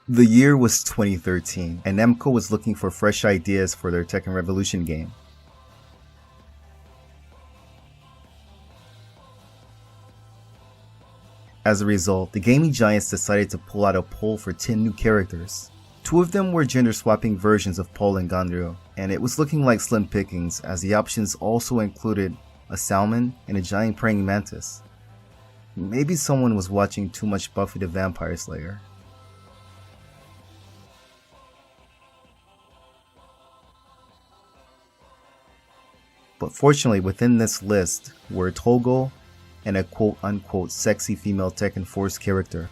The year was 2013, and Namco was looking for fresh ideas for their Tekken Revolution game. As a result, the gaming giants decided to pull out a poll for 10 new characters. 2 of them were gender-swapping versions of Paul and Ganryu, and it was looking like slim pickings as the options also included a salmon and a giant praying mantis. Maybe someone was watching too much Buffy the Vampire Slayer. But fortunately, within this list were Togo and a quote-unquote sexy female Tekken Force character.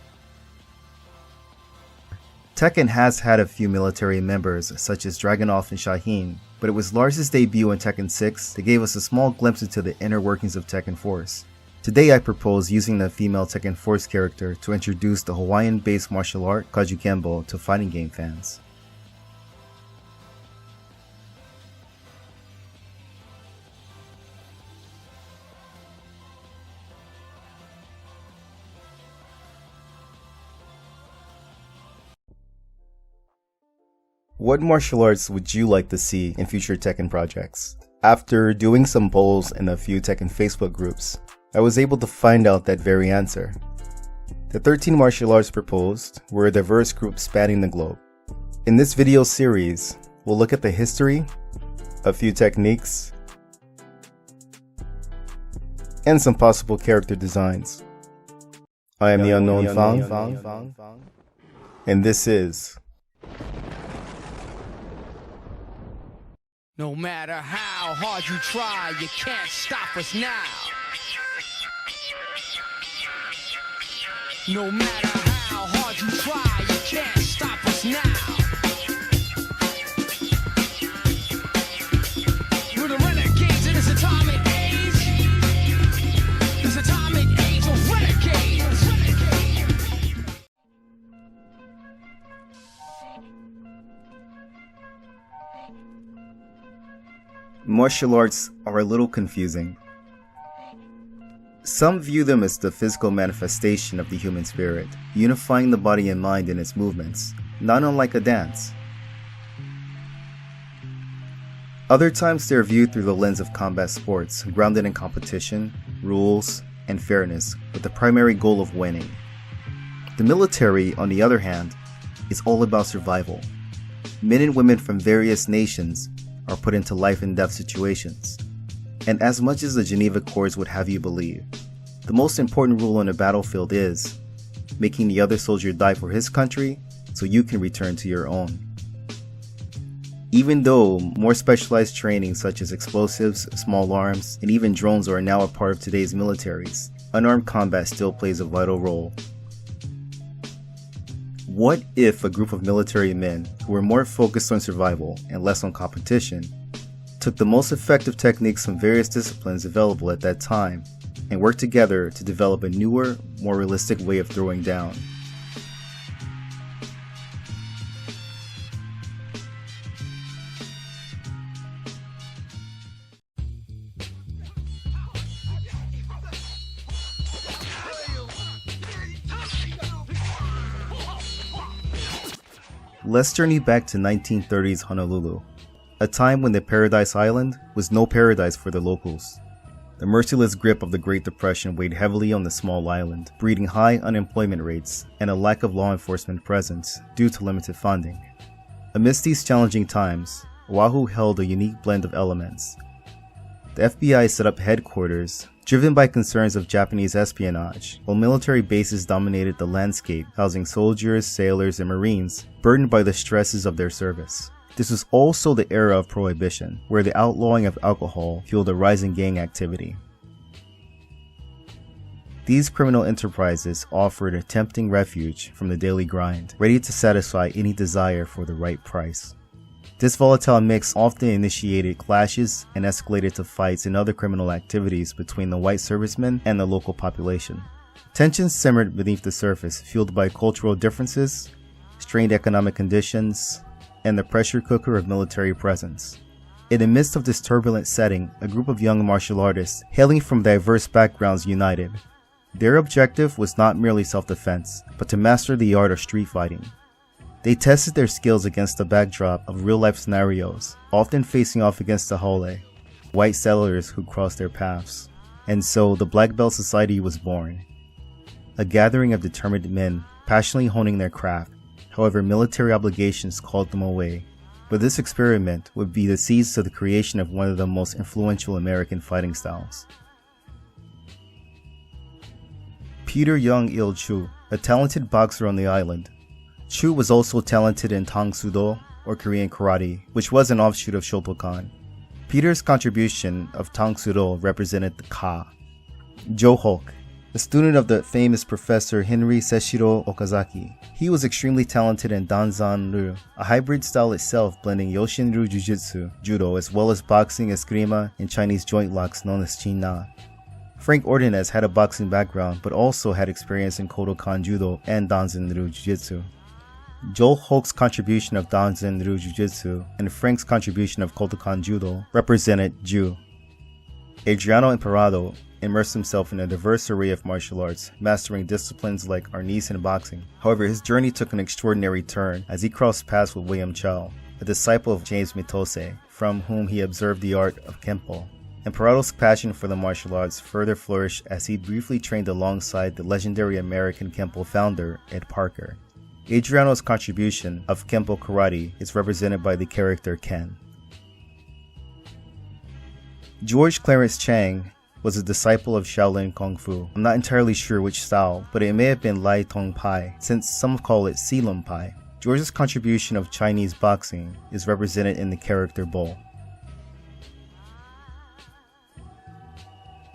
Tekken has had a few military members such as Dragunov and Shaheen, but it was Lars's debut in Tekken 6 that gave us a small glimpse into the inner workings of Tekken Force. Today I propose using the female Tekken Force character to introduce the Hawaiian-based martial art Kajukenbo to fighting game fans. What martial arts would you like to see in future Tekken projects? After doing some polls in a few Tekken Facebook groups, I was able to find out that very answer. The 13 martial arts proposed were a diverse group spanning the globe. In this video series, we'll look at the history, a few techniques, and some possible character designs. I am the Unknown Fang, and this is No matter how hard you try, you can't stop us now. No matter how hard you try, you can't stop us now. We're the renegades in this atomic age. This atomic age of renegades. Martial arts are a little confusing. Some view them as the physical manifestation of the human spirit, unifying the body and mind in its movements, not unlike a dance. Other times they are viewed through the lens of combat sports, grounded in competition, rules, and fairness, with the primary goal of winning. The military, on the other hand, is all about survival. Men and women from various nations are put into life and death situations. And as much as the Geneva Accords would have you believe, the most important rule on a battlefield is making the other soldier die for his country so you can return to your own. Even though more specialized training such as explosives, small arms, and even drones are now a part of today's militaries, unarmed combat still plays a vital role. What if a group of military men who were more focused on survival and less on competition took the most effective techniques from various disciplines available at that time and worked together to develop a newer, more realistic way of throwing down? Let's journey back to 1930s Honolulu, a time when the Paradise Island was no paradise for the locals. The merciless grip of the Great Depression weighed heavily on the small island, breeding high unemployment rates and a lack of law enforcement presence due to limited funding. Amidst these challenging times, Oahu held a unique blend of elements. The FBI set up headquarters, driven by concerns of Japanese espionage, while military bases dominated the landscape, housing soldiers, sailors, and marines burdened by the stresses of their service. This was also the era of Prohibition, where the outlawing of alcohol fueled a rise in gang activity. These criminal enterprises offered a tempting refuge from the daily grind, ready to satisfy any desire for the right price. This volatile mix often initiated clashes and escalated to fights and other criminal activities between the white servicemen and the local population. Tensions simmered beneath the surface, fueled by cultural differences, strained economic conditions, and the pressure cooker of military presence. In the midst of this turbulent setting, a group of young martial artists hailing from diverse backgrounds united. Their objective was not merely self-defense, but to master the art of street fighting. They tested their skills against the backdrop of real-life scenarios, often facing off against the Hole, white settlers who crossed their paths. And so the Black Belt Society was born. A gathering of determined men passionately honing their craft. However, military obligations called them away. But this experiment would be the seeds to the creation of one of the most influential American fighting styles. Peter Young-il Chu, a talented boxer on the island. Chu was also talented in Tang Sudo, or Korean karate, which was an offshoot of Shotokan. Peter's contribution of Tang Sudo represented the Ka. Johok, a student of the famous professor Henry Seshiro Okazaki. He was extremely talented in Danzan-ryu, a hybrid style itself blending Yoshin-ryu Jiu-Jitsu, Judo, as well as boxing, eskrima, and Chinese joint locks known as Chin-na. Frank Ordonez had a boxing background, but also had experience in Kodokan Judo and Danzan-ryu Jiu-Jitsu. Joel Hoke's contribution of Danzan-ryu Jiu-Jitsu and Frank's contribution of Kodokan Judo represented Ju. Adriano Emperado immersed himself in a diverse array of martial arts, mastering disciplines like arnis and boxing. However, his journey took an extraordinary turn as he crossed paths with William Chow, a disciple of James Mitose, from whom he observed the art of Kempo. Emperado's passion for the martial arts further flourished as he briefly trained alongside the legendary American Kempo founder, Ed Parker. Adriano's contribution of Kempo karate is represented by the character Ken. George Clarence Chang was a disciple of Shaolin Kung Fu. I'm not entirely sure which style, but it may have been Lai Tong Pai, since some call it Silum Pai. George's contribution of Chinese boxing is represented in the character Bo.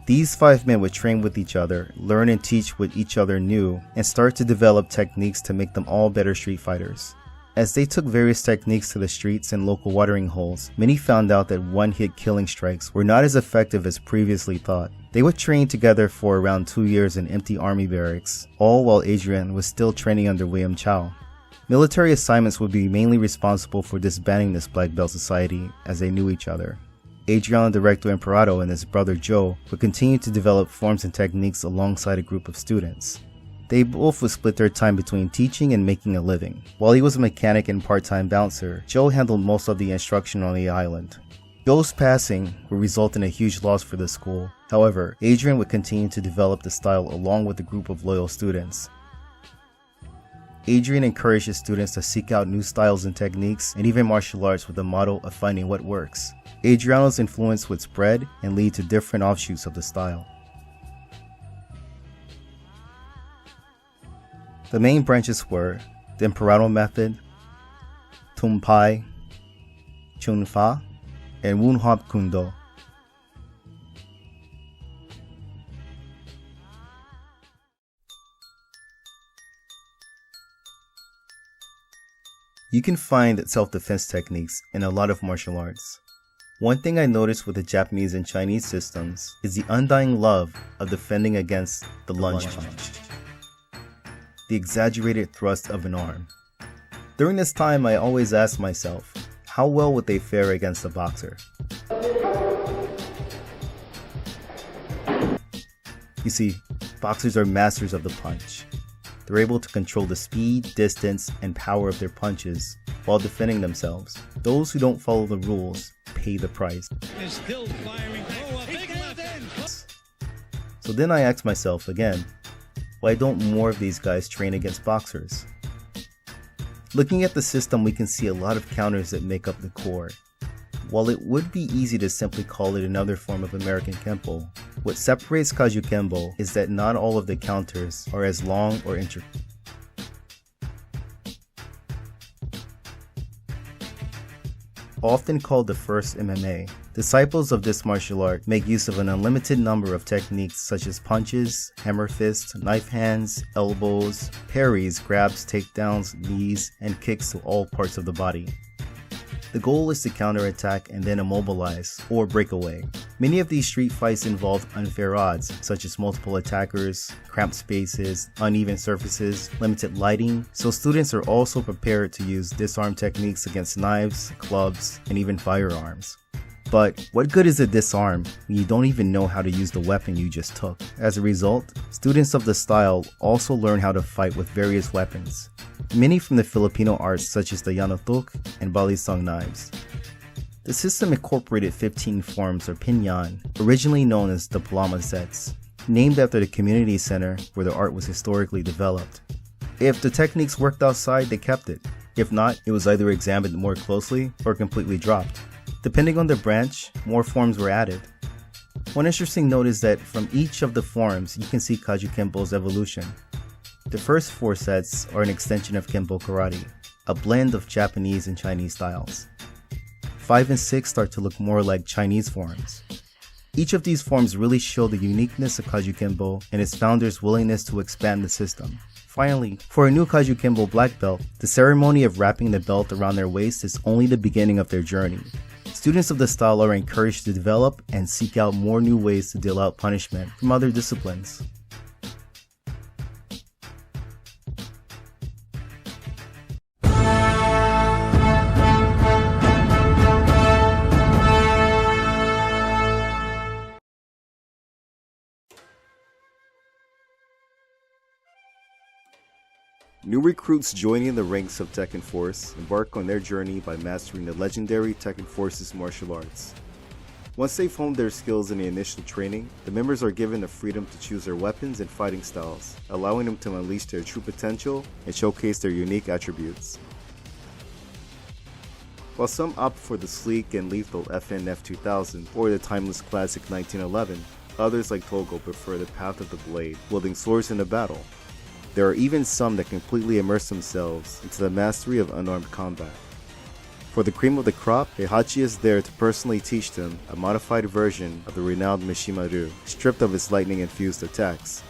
These 5 men would train with each other, learn and teach what each other knew, and start to develop techniques to make them all better street fighters. As they took various techniques to the streets and local watering holes, many found out that one-hit killing strikes were not as effective as previously thought. They would train together for around 2 years in empty army barracks, all while Adrian was still training under William Chow. Military assignments would be mainly responsible for disbanding this Black Belt Society as they knew each other. Adriano Directo Emperado and his brother Joe would continue to develop forms and techniques alongside a group of students. They both would split their time between teaching and making a living. While he was a mechanic and part-time bouncer, Joe handled most of the instruction on the island. Joe's passing would result in a huge loss for the school. However, Adrian would continue to develop the style along with a group of loyal students. Adrian encouraged his students to seek out new styles and techniques, and even martial arts with the motto of finding what works. Adriano's influence would spread and lead to different offshoots of the style. The main branches were the Emperado method, Tumpai, Chunfa, and Wunhop Kundo. You can find self-defense techniques in a lot of martial arts. One thing I noticed with the Japanese and Chinese systems is the undying love of defending against the lunge punch, the exaggerated thrust of an arm. During this time, I always asked myself, how well would they fare against a boxer? You see, boxers are masters of the punch. They're able to control the speed, distance, and power of their punches while defending themselves. Those who don't follow the rules pay the price. So then I asked myself again, why don't more of these guys train against boxers? Looking at the system, we can see a lot of counters that make up the core. While it would be easy to simply call it another form of American Kempo, what separates Kajukenbo is that not all of the counters are as long or intricate. Often called the first MMA, disciples of this martial art make use of an unlimited number of techniques such as punches, hammer fists, knife hands, elbows, parries, grabs, takedowns, knees, and kicks to all parts of the body. The goal is to counterattack and then immobilize or break away. Many of these street fights involve unfair odds, such as multiple attackers, cramped spaces, uneven surfaces, limited lighting, so students are also prepared to use disarm techniques against knives, clubs, and even firearms. But what good is a disarm when you don't even know how to use the weapon you just took? As a result, students of the style also learn how to fight with various weapons, many from the Filipino arts such as the yanotok and balisang knives. The system incorporated 15 forms or pinyan, originally known as the palama sets, named after the community center where the art was historically developed. If the techniques worked outside, they kept it. If not, it was either examined more closely or completely dropped. Depending on the branch, more forms were added. One interesting note is that from each of the forms, you can see Kajukenbo's evolution. The first 4 sets are an extension of Kenpo Karate, a blend of Japanese and Chinese styles. 5 and 6 start to look more like Chinese forms. Each of these forms really show the uniqueness of Kajukenbo and its founders' willingness to expand the system. Finally, for a new Kajukenbo black belt, the ceremony of wrapping the belt around their waist is only the beginning of their journey. Students of the style are encouraged to develop and seek out more new ways to deal out punishment from other disciplines. New recruits joining the ranks of Tekken Force embark on their journey by mastering the legendary Tekken Force's martial arts. Once they've honed their skills in the initial training, the members are given the freedom to choose their weapons and fighting styles, allowing them to unleash their true potential and showcase their unique attributes. While some opt for the sleek and lethal FNF 2000 or the timeless classic 1911, others like Togo prefer the path of the blade, wielding swords in a battle. There are even some that completely immerse themselves into the mastery of unarmed combat. For the cream of the crop, Heihachi is there to personally teach them a modified version of the renowned Mishimaru, stripped of its lightning-infused attacks.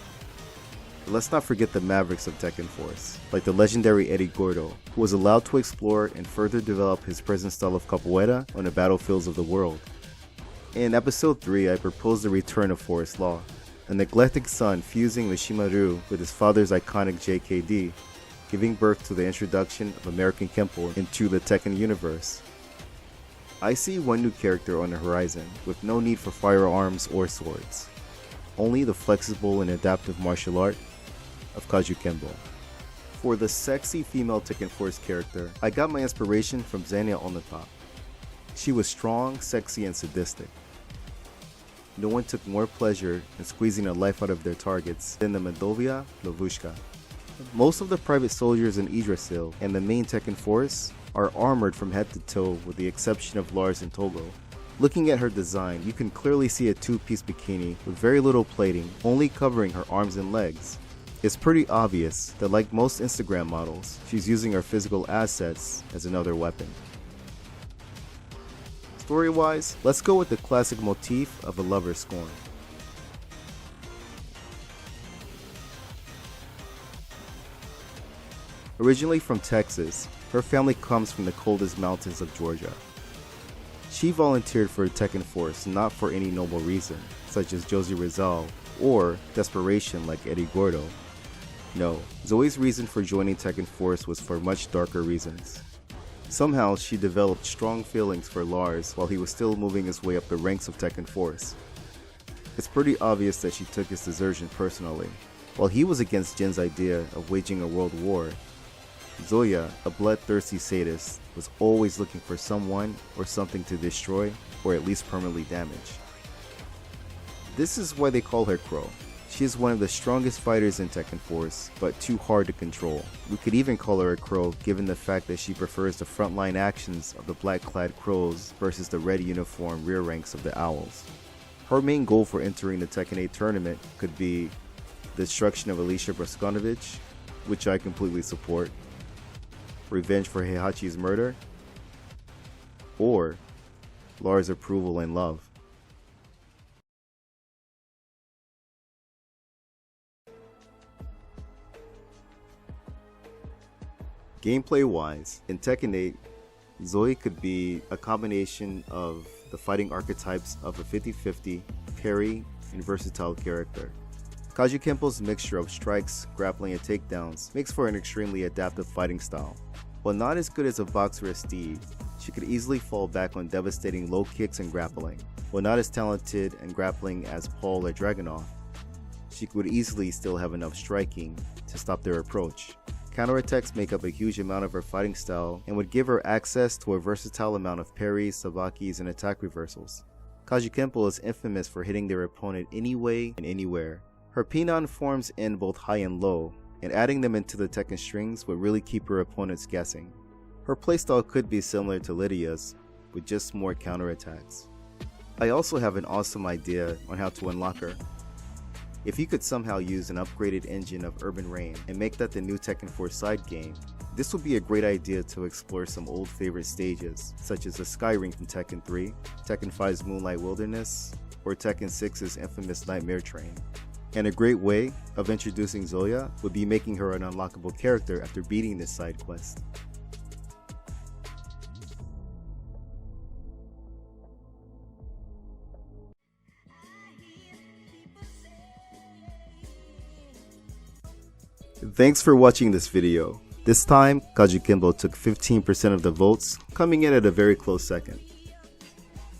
But let's not forget the mavericks of Tekken Force, like the legendary Eddie Gordo, who was allowed to explore and further develop his present style of capoeira on the battlefields of the world. In episode 3, I proposed the return of Forest Law, a neglected son fusing Mishimaru with his father's iconic JKD, giving birth to the introduction of American Kenpo into the Tekken universe. I see one new character on the horizon, with no need for firearms or swords, only the flexible and adaptive martial art of Kajukenbo. For the sexy female Tekken Force character, I got my inspiration from Xenia on the top. She was strong, sexy, and sadistic. No one took more pleasure in squeezing the life out of their targets than the Medovia Lavushka. Most of the private soldiers in Yggdrasil and the main Tekken Force are armored from head to toe with the exception of Lars and Togo. Looking at her design, you can clearly see a two-piece bikini with very little plating, only covering her arms and legs. It's pretty obvious that like most Instagram models, she's using her physical assets as another weapon. Story-wise, let's go with the classic motif of a lover's scorn. Originally from Texas, her family comes from the coldest mountains of Georgia. She volunteered for the Tekken Force not for any noble reason, such as Josie Rizal, or desperation like Eddie Gordo. No, Zoe's reason for joining Tekken Force was for much darker reasons. Somehow, she developed strong feelings for Lars while he was still moving his way up the ranks of Tekken Force. It's pretty obvious that she took his desertion personally. While he was against Jin's idea of waging a world war, Zoya, a bloodthirsty sadist, was always looking for someone or something to destroy or at least permanently damage. This is why they call her Crow. She is one of the strongest fighters in Tekken Force, but too hard to control. We could even call her a Crow given the fact that she prefers the frontline actions of the black-clad Crows versus the red uniform rear ranks of the Owls. Her main goal for entering the Tekken 8 tournament could be the destruction of Alicia Braskonovich, which I completely support, revenge for Heihachi's murder, or Lars' approval and love. Gameplay-wise, in Tekken 8, Zoey could be a combination of the fighting archetypes of a 50-50, parry, and versatile character. Kajukenbo's mixture of strikes, grappling, and takedowns makes for an extremely adaptive fighting style. While not as good as a boxer as Steve, she could easily fall back on devastating low kicks and grappling. While not as talented in grappling as Paul or Dragunov, she would easily still have enough striking to stop their approach. Counterattacks make up a huge amount of her fighting style and would give her access to a versatile amount of parries, sabakis, and attack reversals. Kajukenbo is infamous for hitting their opponent anyway and anywhere. Her Pinan forms end both high and low, and adding them into the Tekken strings would really keep her opponents guessing. Her playstyle could be similar to Lydia's, with just more counterattacks. I also have an awesome idea on how to unlock her. If you could somehow use an upgraded engine of Urban Rain and make that the new Tekken Force side game, this would be a great idea to explore some old favorite stages, such as the Sky Ring from Tekken 3, Tekken 5's Moonlight Wilderness, or Tekken 6's infamous Nightmare Train. And a great way of introducing Zoya would be making her an unlockable character after beating this side quest. Thanks for watching this video. This time, Kajukenbo took 15% of the votes, coming in at a very close second.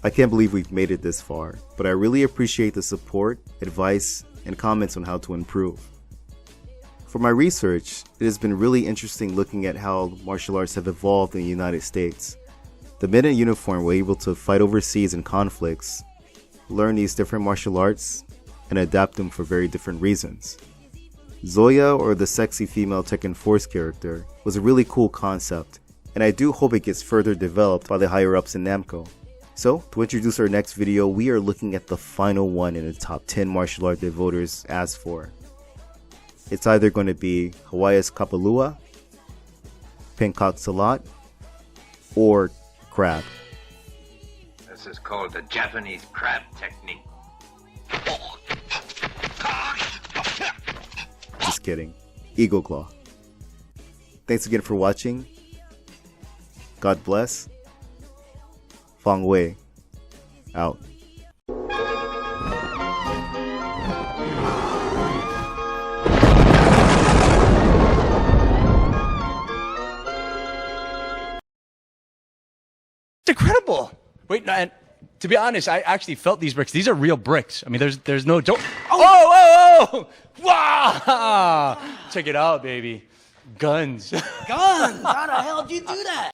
I can't believe we've made it this far, but I really appreciate the support, advice, and comments on how to improve. For my research, it has been really interesting looking at how martial arts have evolved in the United States. The men in uniform were able to fight overseas in conflicts, learn these different martial arts, and adapt them for very different reasons. Zoya, or the sexy female Tekken Force character, was a really cool concept, and I do hope it gets further developed by the higher ups in Namco. So, to introduce our next video, we are looking at the final one in the top 10 martial art that voters asked for. It's either going to be Hawaii's Kapalua, Pencak Salat, or Crab. This is called the Japanese crab technique. Just kidding. Eagle Claw. Thanks again for watching. God bless. Fang Wei. Out. It's incredible. Wait, no, and to be honest, I actually felt these bricks. These are real bricks. I mean, there's no don't. Oh! Wow! Check it out, baby. Guns. Guns! How the hell did you do that?